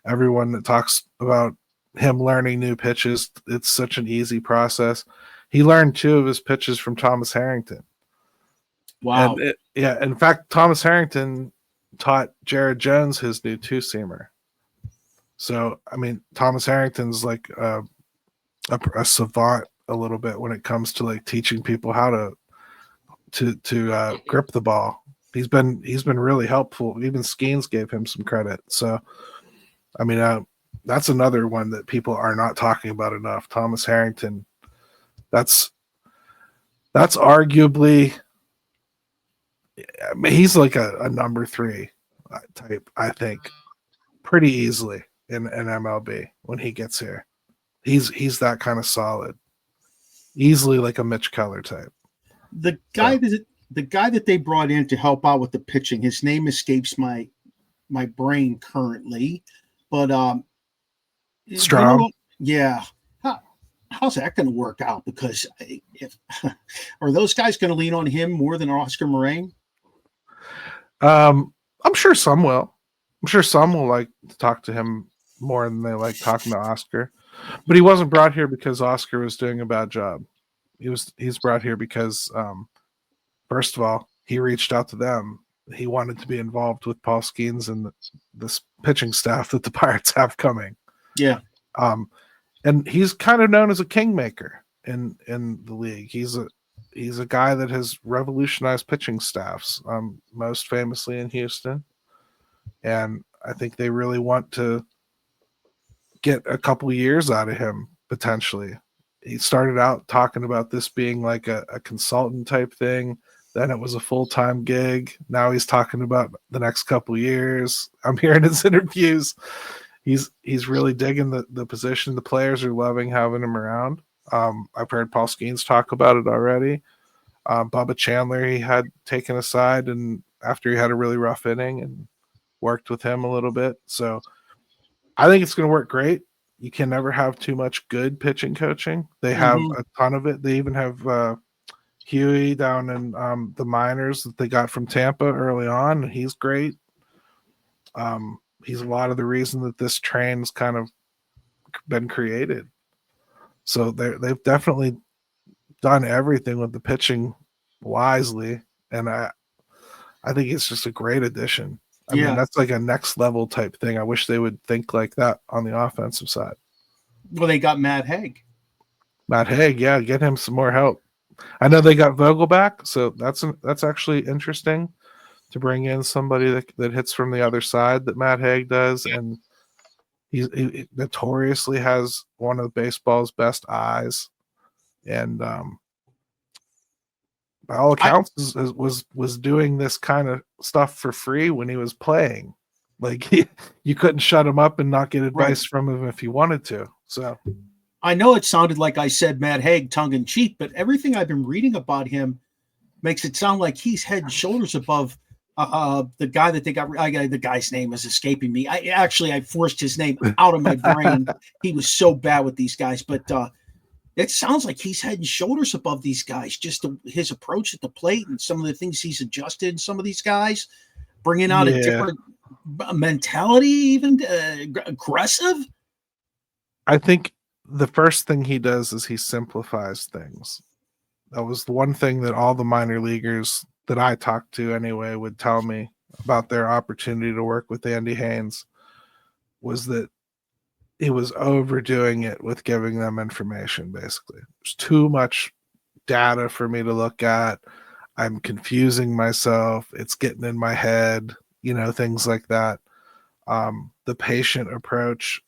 Everyone that talks about him learning new pitches, it's such an easy process. He learned 2 of his pitches from Thomas Harrington. Wow. In fact, Thomas Harrington taught Jared Jones his new 2-seamer. So, I mean, Thomas Harrington's like a savant a little bit when it comes to like teaching people how to grip the ball. He's been really helpful. Even Skeens gave him some credit. So, I mean, that's another one that people are not talking about enough. Thomas Harrington. That's arguably, I mean, he's like a number 3 type, I think, pretty easily in MLB when he gets here. He's that kind of solid, easily like a Mitch Keller type. The guy that they brought in to help out with the pitching, his name escapes my brain currently, but Strom. Yeah. How's that going to work out? Because are those guys going to lean on him more than Oscar Moraine? I'm sure some will. I'm sure some will like to talk to him more than they like talking to Oscar. But he wasn't brought here because Oscar was doing a bad job. He's brought here because, first of all, he reached out to them. He wanted to be involved with Paul Skeens and this pitching staff that the Pirates have coming. Yeah. And he's kind of known as a kingmaker in the league. He's a guy that has revolutionized pitching staffs, most famously in Houston. And I think they really want to get a couple years out of him, potentially. He started out talking about this being like a consultant type thing. Then it was a full-time gig. Now he's talking about the next couple years. I'm hearing his interviews. He's really digging the position. The players are loving having him around. I've heard Paul Skeens talk about it already. Bubba Chandler he had taken aside and after he had a really rough inning and worked with him a little bit. So I think it's going to work great. You can never have too much good pitching coaching. They have a ton of it. They even have Huey down in the minors that they got from Tampa early on. He's great. He's a lot of the reason that this train's kind of been created. So they've definitely done everything with the pitching wisely. And I think it's just a great addition. I mean, that's like a next level type thing. I wish they would think like that on the offensive side. Well, they got Matt Haig. Yeah, get him some more help. I know they got Vogel back, so that's actually interesting to bring in somebody that hits from the other side that Matt Haig does. And he notoriously has one of baseball's best eyes. And by all accounts, was doing this kind of stuff for free when he was playing. Like you couldn't shut him up and not get advice from him if you wanted to. So I know it sounded like I said Matt Haig tongue in cheek, but everything I've been reading about him makes it sound like he's head and shoulders above the guy that they got. The guy's name is escaping me. I forced his name out of my brain. He was so bad with these guys, but it sounds like he's head and shoulders above these guys. Just his approach at the plate and some of the things he's adjusted in some of these guys, bringing out a different mentality, even aggressive. I think the first thing he does is he simplifies things. That was the one thing that all the minor leaguers that I talked to anyway would tell me about their opportunity to work with Andy Haynes, was that he was overdoing it with giving them information. Basically, there's too much data for me to look at. I'm confusing myself. It's getting in my head, things like that. The patient approach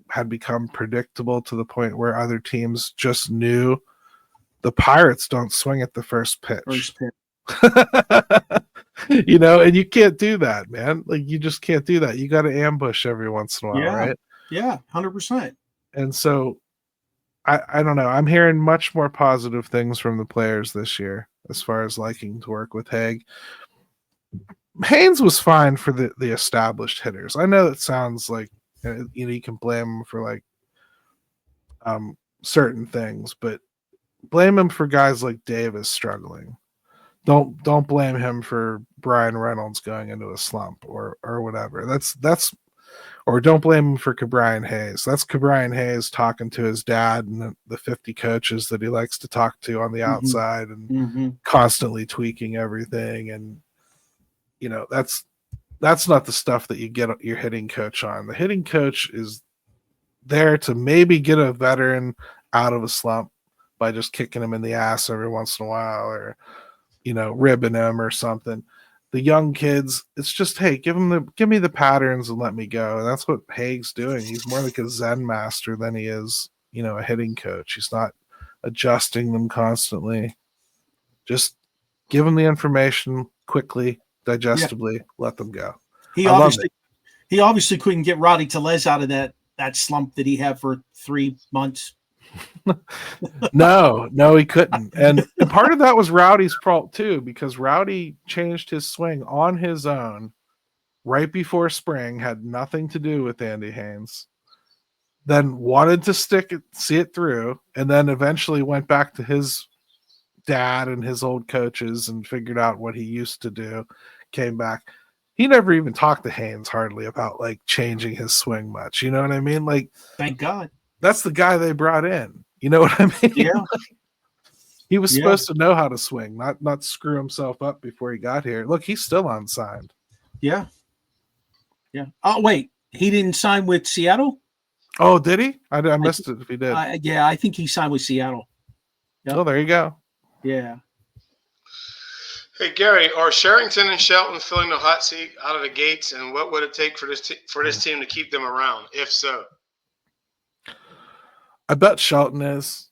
had become predictable to the point where other teams just knew the Pirates don't swing at the first pitch. And you can't do that, man. Like, you just can't do that. You got to ambush every once in a while, right? Yeah, 100%. And so I don't know. I'm hearing much more positive things from the players this year as far as liking to work with Haig. Haynes was fine for the established hitters. I know it sounds like you can blame him for like certain things, but blame him for guys like Davis struggling. Don't blame him for Brian Reynolds going into a slump or whatever. That's or don't blame him for Cabrian Hayes. That's Cabrian Hayes talking to his dad and the 50 coaches that he likes to talk to on the outside and constantly tweaking everything. And that's not the stuff that you get your hitting coach on. The hitting coach is there to maybe get a veteran out of a slump by just kicking him in the ass every once in a while, or ribbing him or something. The young kids, it's just, hey, give me the patterns and let me go. And that's what Haig's doing. He's more like a Zen master than he is, a hitting coach. He's not adjusting them constantly. Just give them the information quickly, digestibly, let them go. He obviously couldn't get Rowdy Tellez out of that slump that he had for 3 months. No, he couldn't. And part of that was Rowdy's fault too, because Rowdy changed his swing on his own right before spring, had nothing to do with Andy Haynes, then wanted to see it through, and then eventually went back to his dad and his old coaches and figured out what he used to do, came back. He never even talked to Haynes hardly about like changing his swing much. You know what I mean? Like, thank God. That's the guy they brought in. You know what I mean? Yeah. He was supposed to know how to swing, not screw himself up before he got here. Look, he's still unsigned. Yeah. Yeah. Oh, wait. He didn't sign with Seattle? Oh, did he? I missed it if he did. I think he signed with Seattle. Yep. Oh, there you go. Yeah. Hey, Gary, are Sherrington and Shelton filling the hot seat out of the gates, and what would it take for this team to keep them around, if so? I bet Shelton is.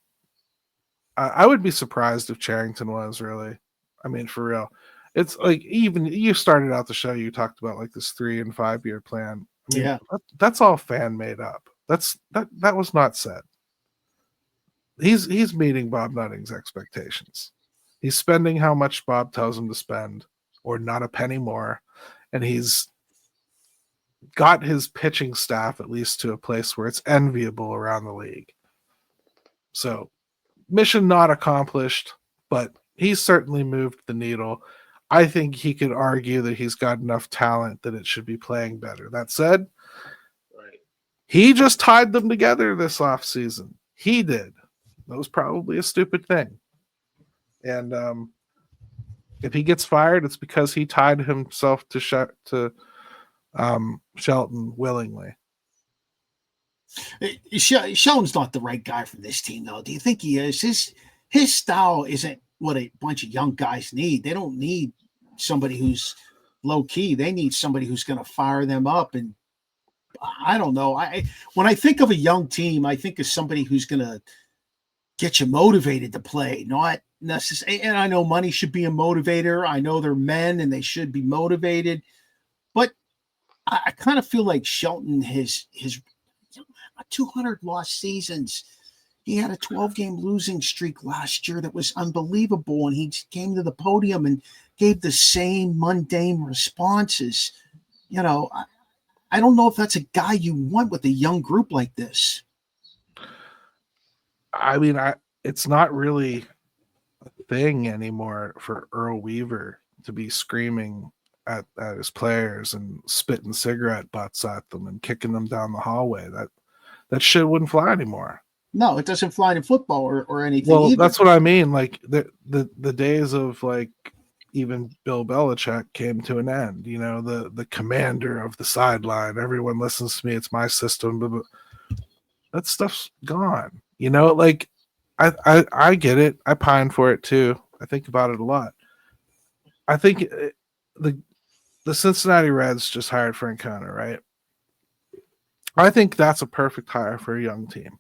I would be surprised if Charrington was, really. I mean, for real. It's like, even you started out the show, you talked about like this 3 and 5 year plan. I mean, that's all fan made up. That was not said. He's meeting Bob Nutting's expectations. He's spending how much Bob tells him to spend, or not a penny more, and he's got his pitching staff at least to a place where it's enviable around the league. So, mission not accomplished, but he's certainly moved the needle. I think he could argue that he's got enough talent that it should be playing better. That said, he just tied them together this offseason. He did. That was probably a stupid thing. And if he gets fired, it's because he tied himself to Shelton willingly. Shelton's not the right guy for this team, though. Do you think he is? His style isn't what a bunch of young guys need. They don't need somebody who's low key. They need somebody who's going to fire them up. And I don't know. When I think of a young team, I think of somebody who's going to get you motivated to play, not necessarily. And I know money should be a motivator. I know they're men and they should be motivated. But I kind of feel like Shelton, his 200 lost seasons, He had a 12-game losing streak last year that was unbelievable, and he came to the podium and gave the same mundane responses. You know, I don't know if that's a guy you want with a young group like this. I mean, it's not really a thing anymore for Earl Weaver to be screaming at his players and spitting cigarette butts at them and kicking them down the hallway. That shit wouldn't fly anymore. No, it doesn't fly in football or anything. Well, either. that's what I mean. Like the days of like even Bill Belichick came to an end. You know, the commander of the sideline. Everyone listens to me. It's my system. But that stuff's gone. You know, like I get it. I pine for it too. I think about it a lot. I think the Cincinnati Reds just hired Francona, right? I think that's a perfect hire for a young team.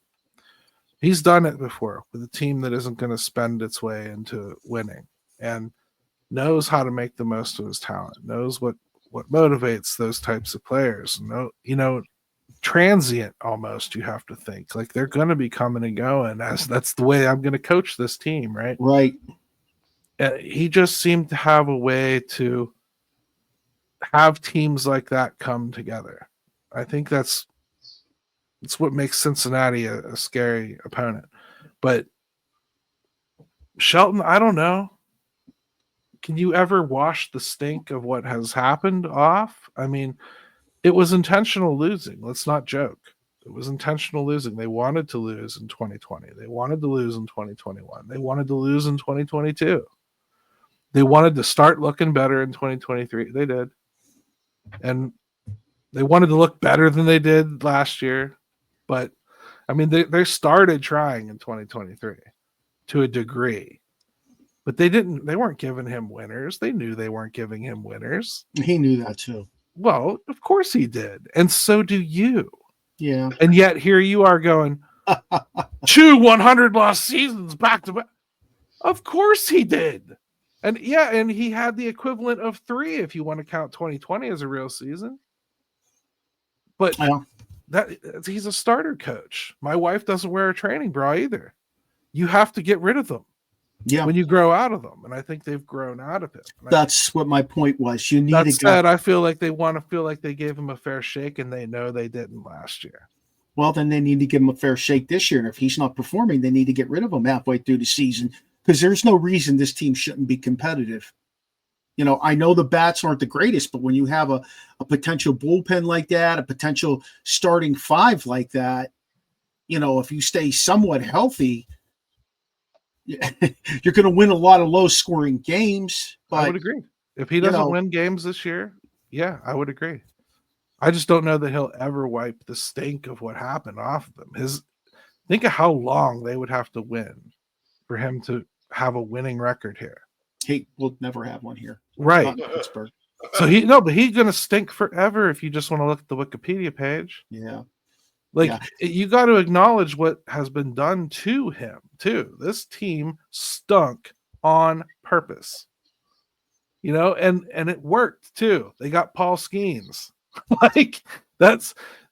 He's done it before with a team that isn't going to spend its way into winning and knows how to make the most of his talent, knows what motivates those types of players. You know, transient almost, you have to think. Like they're going to be coming and going. That's the way I'm going to coach this team, right? Right. He just seemed to have a way to have teams like that come together. I think that's what makes Cincinnati a scary opponent. But Shelton, I don't know. Can you ever wash the stink of what has happened off? I mean, it was intentional losing. Let's not joke. It was intentional losing. They wanted to lose in 2020. They wanted to lose in 2021. They wanted to lose in 2022. They wanted to start looking better in 2023. They did. And they wanted to look better than they did last year. But, I mean, they started trying in 2023 to a degree. But they weren't giving him winners. They knew they weren't giving him winners. He knew that too. Well, of course he did. And so do you. Yeah. And yet here you are going, 2 100-loss seasons back to back. Of course he did. And yeah, and he had the equivalent of 3 if you want to count 2020 as a real season. But he's a starter coach. My wife doesn't wear a training bra either. You have to get rid of them. Yeah. When you grow out of them. And I think they've grown out of it. That's what my point was. You need that said, I feel like they want to feel like they gave him a fair shake, and they know they didn't last year. Well, then they need to give him a fair shake this year. And if he's not performing, they need to get rid of him halfway through the season, because there's no reason this team shouldn't be competitive. You know, I know the bats aren't the greatest, but when you have a potential bullpen like that, a potential starting 5 like that, you know, if you stay somewhat healthy, you're going to win a lot of low-scoring games. But, I would agree. If he doesn't win games this year, yeah, I would agree. I just don't know that he'll ever wipe the stink of what happened off of them. Think of how long they would have to win for him to have a winning record here. He will never have one here. Right. Not in Pittsburgh. So but he's going to stink forever if you just want to look at the Wikipedia page. Yeah. You got to acknowledge what has been done to him too. This team stunk on purpose, you know, and it worked too. They got Paul Skeens.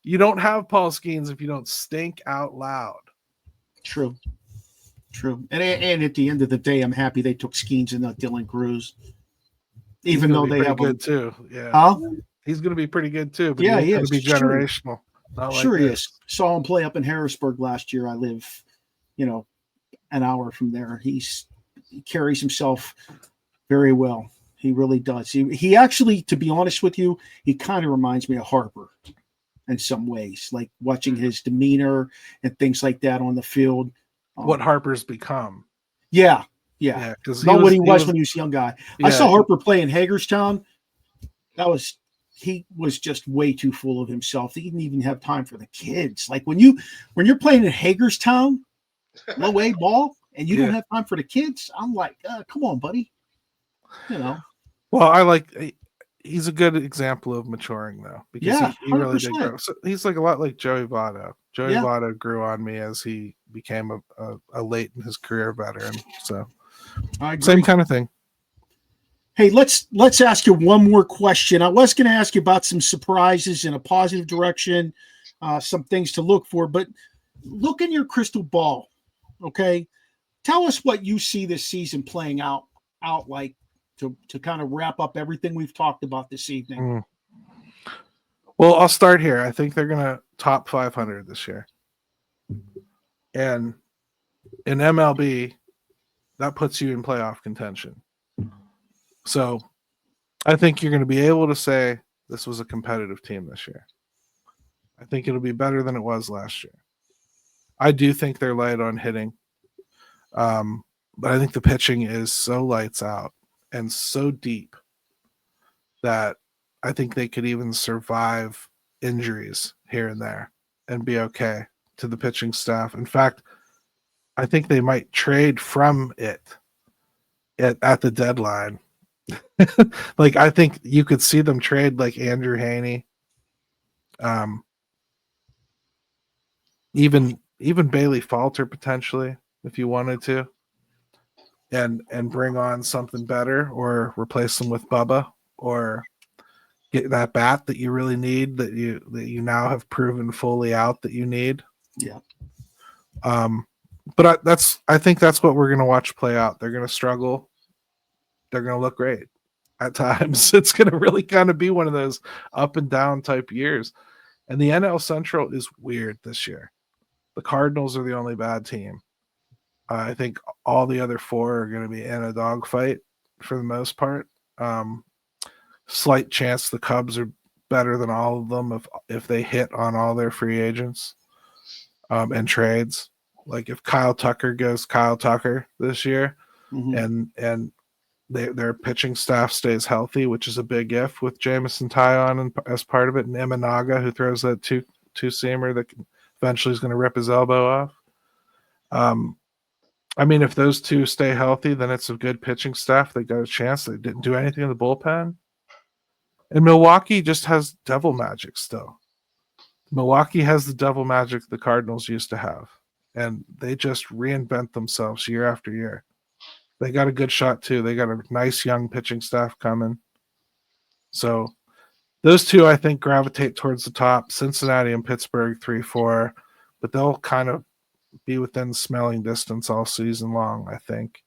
You don't have Paul Skeens if you don't stink out loud. True. And at the end of the day, I'm happy they took Skeens and not Dylan Cruz, even though they have good too. Yeah. He's going to be pretty good too. But yeah, he's going to be generational. Sure he is. Saw him play up in Harrisburg last year. I live, an hour from there. He carries himself very well. He really does. He actually, to be honest with you, he kind of reminds me of Harper in some ways, like watching his demeanor and things like that on the field. What Harper's become. Yeah. Because not what he was when he was a young guy. Yeah. I saw Harper play in Hagerstown. He was just way too full of himself. He didn't even have time for the kids. Like when you're playing in Hagerstown, low A ball, and you don't have time for the kids, I'm like, come on, buddy. Well, he's a good example of maturing though, because he really did grow. So he's like a lot like Joey Votto. Joey Votto grew on me as he became a late in his career veteran. So same kind of thing. Hey, let's ask you one more question. I was going to ask you about some surprises in a positive direction, some things to look for, but look in your crystal ball. Okay. Tell us what you see this season playing out like to kind of wrap up everything we've talked about this evening. Well, I'll start here. I think they're going to top 500 this year. And in MLB, that puts you in playoff contention. So I think you're going to be able to say this was a competitive team this year. I think it'll be better than it was last year. I do think they're light on hitting. But I think the pitching is so lights out and so deep that I think they could even survive injuries here and there and be okay to the pitching staff. In fact, I think they might trade from it at the deadline. Like, I think you could see them trade like Andrew Haney. Even Bailey Falter potentially, if you wanted to, and bring on something better, or replace them with Bubba, or get that bat that you really need, that you now have proven fully out that you need. Yeah. But I think that's what we're going to watch play out. They're going to struggle. They're going to look great at times. It's going to really kind of be one of those up and down type years. And the NL Central is weird this year. The Cardinals are the only bad team. I think all the other four are going to be in a dogfight for the most part. Slight chance the Cubs are better than all of them if they hit on all their free agents and trades. Like if Kyle Tucker goes Kyle Tucker this year, and their pitching staff stays healthy, which is a big if with Jamison Tyon as part of it, and Imanaga, who throws that two-seamer that eventually is going to rip his elbow off. I mean, if those two stay healthy, then it's a good pitching staff. They got a chance. They didn't do anything in the bullpen. And Milwaukee just has devil magic still. Milwaukee has the devil magic the Cardinals used to have. And they just reinvent themselves year after year. They got a good shot, too. They got a nice young pitching staff coming. So those two, I think, gravitate towards the top. Cincinnati and Pittsburgh, 3-4. But they'll kind of be within smelling distance all season long, I think.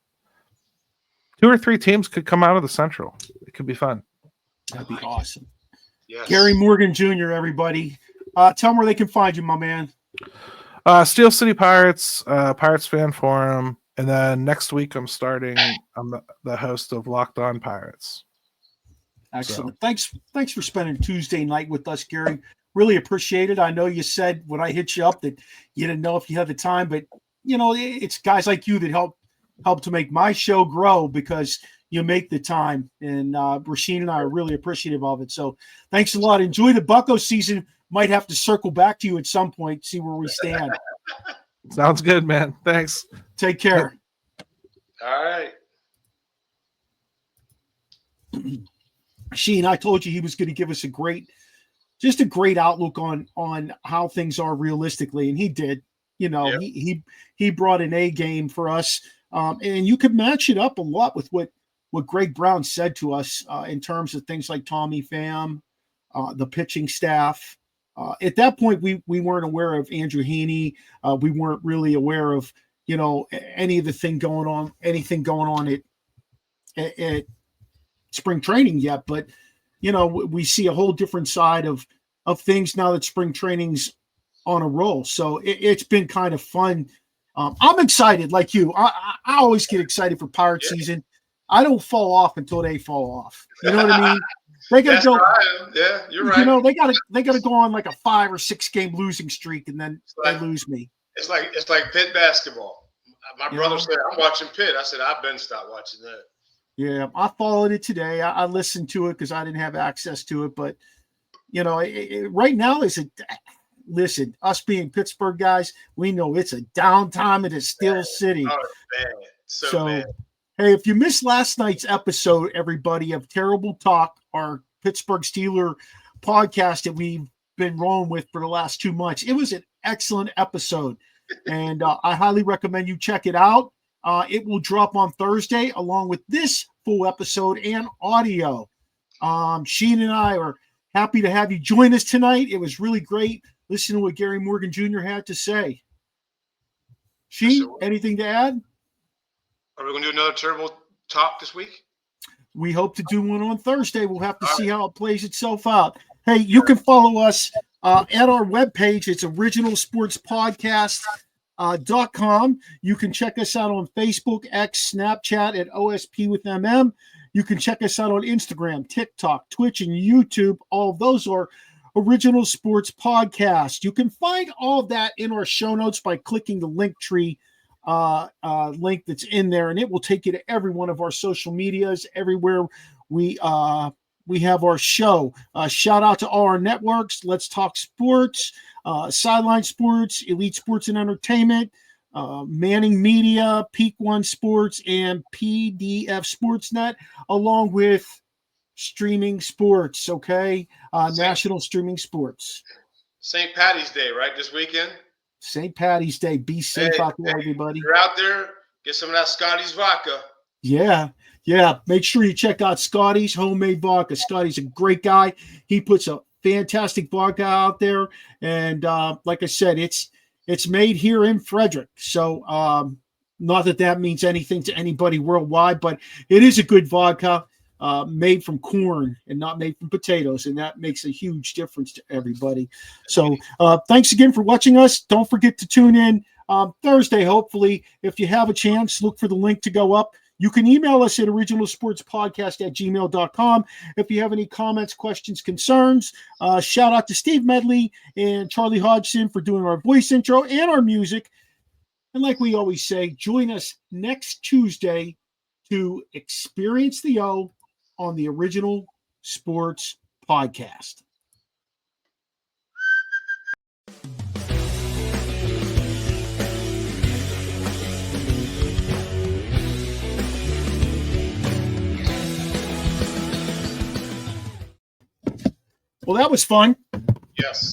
2 or 3 teams could come out of the Central. It could be fun. That'd be awesome. Yes. Gary Morgan Jr., everybody. Tell them where they can find you, my man. Steel City Pirates, Pirates Fan Forum. And then next week I'm the host of Locked On Pirates. Excellent. So. Thanks for spending Tuesday night with us, Gary. Really appreciate it. I know you said when I hit you up that you didn't know if you had the time, but it's guys like you that help to make my show grow because you make the time. And Rasheen and I are really appreciative of it. So thanks a lot. Enjoy the Bucko season. Might have to circle back to you at some point, see where we stand. Sounds good, man. Thanks. Take care. All right. Sheen, I told you he was going to give us a great outlook on how things are realistically, and he did. Yep. He brought an A game for us, and you could match it up a lot with what Greg Brown said to us in terms of things like Tommy Pham, the pitching staff. At that point, we weren't aware of Andrew Haney. We weren't really aware of anything going on at spring training yet. But we see a whole different side of things now that spring training's on a roll. So it's been kind of fun. I'm excited, like you. I always get excited for Pirate season. I don't fall off until they fall off. You know what I mean? They gotta go. Yeah, you're right. They gotta go on like a 5 or 6 game losing streak, and then they lose me. It's like Pitt basketball. My brother said, "I'm watching Pitt." I said, "I've been stopped watching that." Yeah, I followed it today. I listened to it because I didn't have access to it. But right now listen, us being Pittsburgh guys, we know it's a downtime at a Steel City. Oh, man. So bad. Hey, if you missed last night's episode, everybody, of Terrible Talk, our Pittsburgh Steeler podcast that we've been rolling with for the last 2 months, it was an excellent episode, and I highly recommend you check it out. It will drop on Thursday along with this full episode and audio. Sheen and I are happy to have you join us tonight. It was really great listening to what Gary Morgan Jr. had to say. She, anything to add? Are we going to do another Turbo Talk this week? We hope to do one on Thursday. We'll have to see how it plays itself out. Hey, you can follow us at our webpage. It's originalsportspodcast.com. You can check us out on Facebook, X, Snapchat at OSP with MM. You can check us out on Instagram, TikTok, Twitch, and YouTube. All of those are Original Sports Podcast. You can find all of that in our show notes by clicking the link tree link that's in there, and it will take you to every one of our social medias, everywhere we have our show. Shout out to all our networks: Let's Talk Sports, Sideline Sports, Elite Sports and Entertainment, Manning Media, Peak One Sports, and PDF Sportsnet, along with streaming sports. Okay, national streaming sports. St. Patty's Day, right? This weekend. St. Patty's Day. Be safe out there, everybody. If you're out there, get some of that Scotty's vodka. Yeah. Make sure you check out Scotty's homemade vodka. Scotty's a great guy. He puts a fantastic vodka out there, and like I said, it's made here in Frederick. So not that means anything to anybody worldwide, but it is a good vodka. Made from corn and not made from potatoes, and that makes a huge difference to everybody. So thanks again for watching us. Don't forget to tune in Thursday, hopefully. If you have a chance, look for the link to go up. You can email us at originalsportspodcast@gmail.com. If you have any comments, questions, concerns, shout out to Steve Medley and Charlie Hodgson for doing our voice intro and our music. And like we always say, join us next Tuesday to experience the O on the Original Sports Podcast. Well, that was fun. Yes.